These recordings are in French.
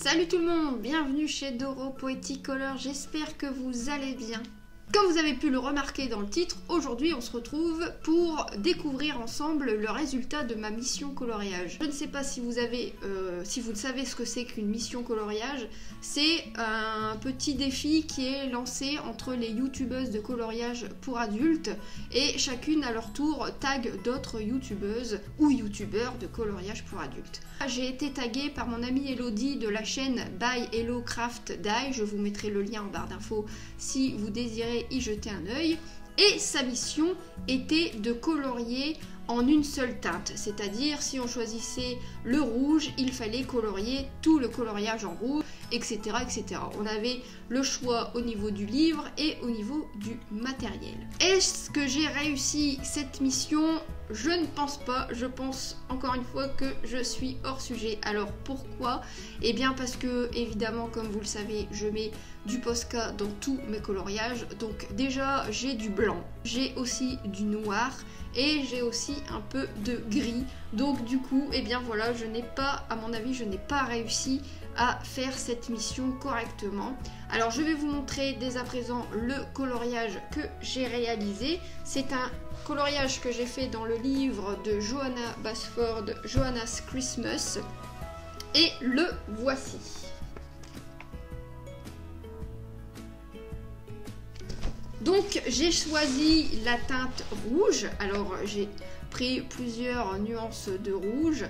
Salut tout le monde, bienvenue chez Doro Poetic Color, j'espère que vous allez bien. Comme vous avez pu le remarquer dans le titre, aujourd'hui on se retrouve pour découvrir ensemble le résultat de ma mission coloriage. Je ne sais pas si vous savez ce que c'est qu'une mission coloriage. C'est un petit défi qui est lancé entre les youtubeuses de coloriage pour adultes et chacune à leur tour tag d'autres youtubeuses ou youtubeurs de coloriage pour adultes. J'ai été taguée par mon amie Elodie de la chaîne By Hello Craft Dye, je vous mettrai le lien en barre d'infos si vous désirez y jeter un œil. Et sa mission était de colorier en une seule teinte, c'est-à-dire si on choisissait le rouge, il fallait colorier tout le coloriage en rouge, etc., etc. On avait le choix au niveau du livre et au niveau du matériel. Est-ce que j'ai réussi cette mission? Je ne pense pas, je pense encore une fois que je suis hors sujet. Alors pourquoi? Eh bien parce que évidemment, comme vous le savez, je mets du Posca dans tous mes coloriages. Donc déjà j'ai du blanc, j'ai aussi du noir et j'ai aussi un peu de gris. Donc du coup, eh bien voilà, je n'ai pas, à mon avis, je n'ai pas réussi à faire cette mission correctement. Alors je vais vous montrer dès à présent le coloriage que j'ai réalisé. C'est un coloriage que j'ai fait dans le livre de Johanna Basford, Johanna's Christmas, et le voici. Donc j'ai choisi la teinte rouge. Alors j'ai pris plusieurs nuances de rouge,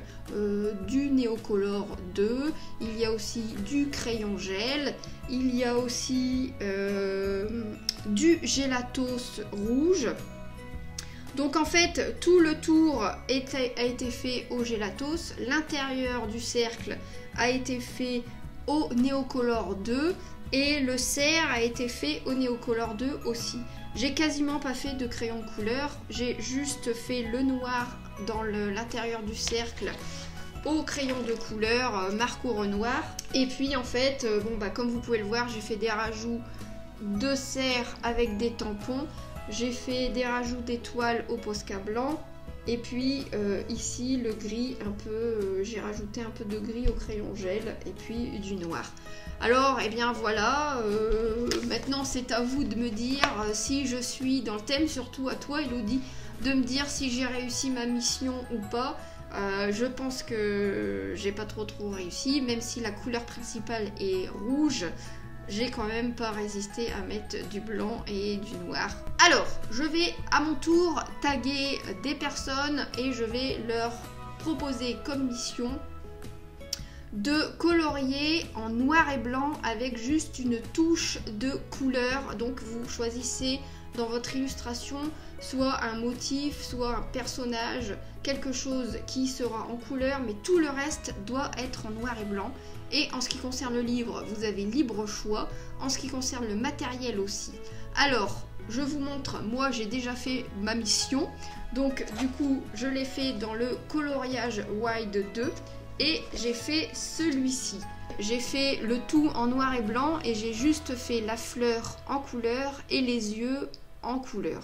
du Neocolor 2, il y a aussi du crayon gel, il y a aussi du Gelatos rouge. Donc en fait tout le tour a été fait au Gelatos, l'intérieur du cercle a été fait au Neocolor 2 et le cerf a été fait au Neocolor 2 aussi. J'ai quasiment pas fait de crayon de couleur, j'ai juste fait le noir dans l'intérieur du cercle au crayon de couleur Marco Renoir. Et puis en fait, comme vous pouvez le voir, j'ai fait des rajouts de cerf avec des tampons, j'ai fait des rajouts d'étoiles au Posca blanc. Et puis ici le gris, j'ai rajouté un peu de gris au crayon gel et puis du noir. Alors eh bien voilà, maintenant c'est à vous de me dire si je suis dans le thème, surtout à toi Elodie, de me dire si j'ai réussi ma mission ou pas. Je pense que j'ai pas trop réussi, même si la couleur principale est rouge. J'ai quand même pas résisté à mettre du blanc et du noir. Alors, je vais à mon tour taguer des personnes et je vais leur proposer comme mission de colorier en noir et blanc avec juste une touche de couleur. Donc vous choisissez dans votre illustration soit un motif, soit un personnage, quelque chose qui sera en couleur, mais tout le reste doit être en noir et blanc. Et en ce qui concerne le livre, vous avez libre choix. En ce qui concerne le matériel aussi. Alors, je vous montre, moi j'ai déjà fait ma mission. Donc du coup, je l'ai fait dans le coloriage Wide 2 et j'ai fait celui-ci. J'ai fait le tout en noir et blanc et j'ai juste fait la fleur en couleur et les yeux en couleur.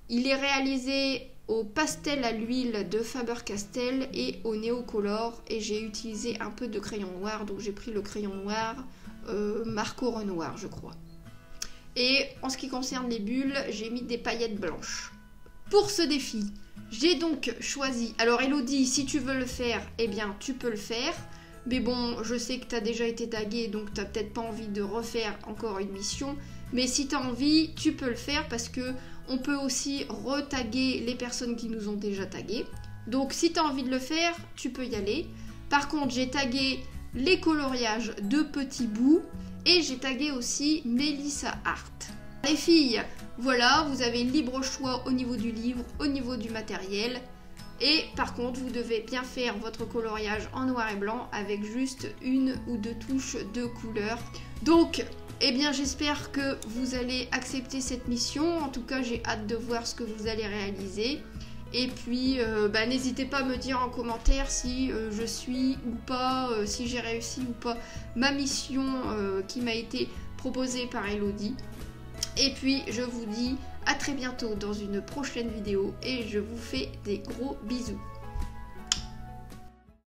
Il est réalisé au pastel à l'huile de Faber-Castell et au Neocolor et j'ai utilisé un peu de crayon noir, donc j'ai pris le crayon noir Marco Renoir je crois. Et en ce qui concerne les bulles, j'ai mis des paillettes blanches. Pour ce défi, j'ai donc choisi, alors Elodie, si tu veux le faire, eh bien tu peux le faire, mais bon, je sais que tu as déjà été taguée, donc tu n'as peut-être pas envie de refaire encore une mission, mais si tu as envie, tu peux le faire parce que on peut aussi retaguer les personnes qui nous ont déjà tagués. Donc si tu as envie de le faire, tu peux y aller. Par contre, j'ai tagué les coloriages de petits bouts et j'ai tagué aussi Melissa Art. Les filles, voilà, vous avez libre choix au niveau du livre, au niveau du matériel. Et par contre, vous devez bien faire votre coloriage en noir et blanc avec juste une ou deux touches de couleur. Donc, eh bien j'espère que vous allez accepter cette mission. En tout cas, j'ai hâte de voir ce que vous allez réaliser. Et puis, n'hésitez pas à me dire en commentaire si je suis ou pas, si j'ai réussi ou pas ma mission qui m'a été proposée par Elodie. Et puis, je vous dis à très bientôt dans une prochaine vidéo et je vous fais des gros bisous.